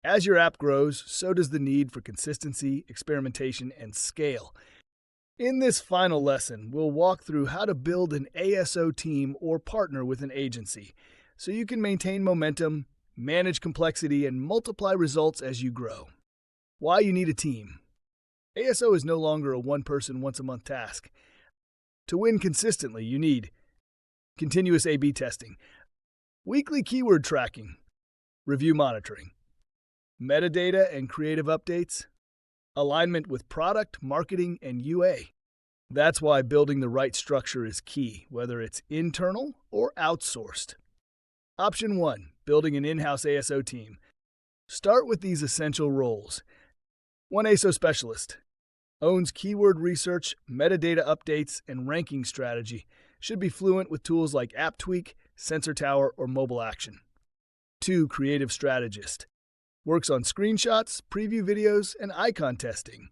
As your app grows, so does the need for consistency, experimentation, and scale. In this final lesson, we'll walk through how to build an ASO team or partner with an agency so you can maintain momentum, manage complexity, and multiply results as you grow. Why you need a team. ASO is no longer a one-person, once-a-month task. To win consistently, you need continuous A/B testing, weekly keyword tracking, review monitoring, metadata and creative updates, alignment with product, marketing, and UA. That's why building the right structure is key, whether it's internal or outsourced. Option 1. Building an in-house ASO team. Start with these essential roles. One ASO specialist. Owns keyword research, metadata updates, and ranking strategy. Should be fluent with tools like AppTweak, Sensor Tower, or Mobile Action. 2. Creative strategist. Works on screenshots, preview videos, and icon testing.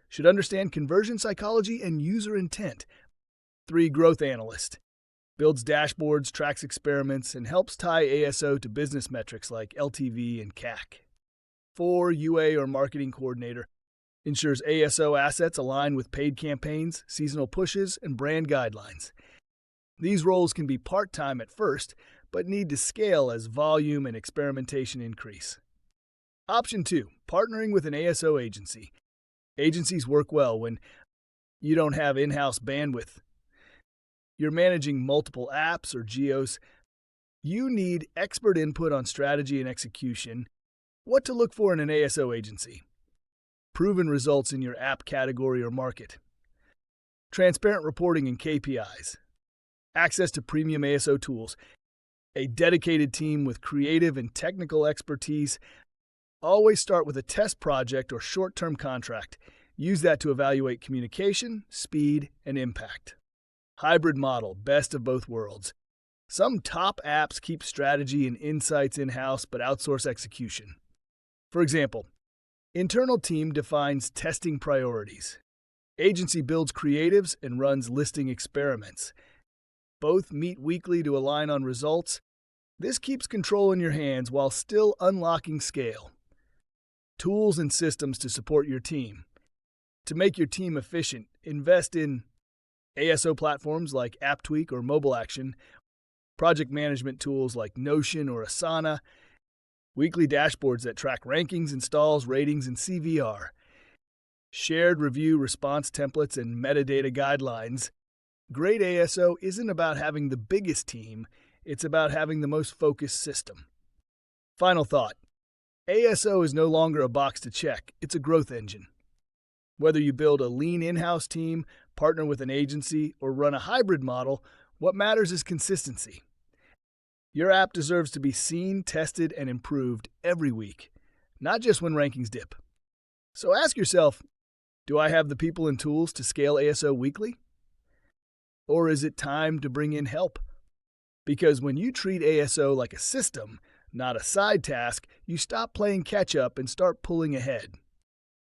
Should understand conversion psychology and user intent. 3. Growth analyst. Builds dashboards, tracks experiments, and helps tie ASO to business metrics like LTV and CAC. 4. UA or marketing coordinator. Ensures ASO assets align with paid campaigns, seasonal pushes, and brand guidelines. These roles can be part-time at first, but need to scale as volume and experimentation increase. Option 2. Partnering with an ASO agency. Agencies work well when you don't have in-house bandwidth. You're managing multiple apps or geos. You need expert input on strategy and execution. What to look for in an ASO agency. Proven results in your app category or market. Transparent reporting and KPIs. Access to premium ASO tools. A dedicated team with creative and technical expertise. Always start with a test project or short-term contract. Use that to evaluate communication, speed, and impact. Hybrid model, best of both worlds. Some top apps keep strategy and insights in-house but outsource execution. For example, internal team defines testing priorities. Agency builds creatives and runs listing experiments. Both meet weekly to align on results. This keeps control in your hands while still unlocking scale. Tools and systems to support your team. To make your team efficient, invest in ASO platforms like AppTweak or Mobile Action, project management tools like Notion or Asana, weekly dashboards that track rankings, installs, ratings, and CVR, shared review response templates and metadata guidelines. Great ASO isn't about having the biggest team, it's about having the most focused system. Final thought. ASO is no longer a box to check, it's a growth engine. Whether you build a lean in-house team, partner with an agency, or run a hybrid model, what matters is consistency. Your app deserves to be seen, tested, and improved every week, not just when rankings dip. So ask yourself, do I have the people and tools to scale ASO weekly? Or is it time to bring in help? Because when you treat ASO like a system, not a side task, you stop playing catch-up and start pulling ahead.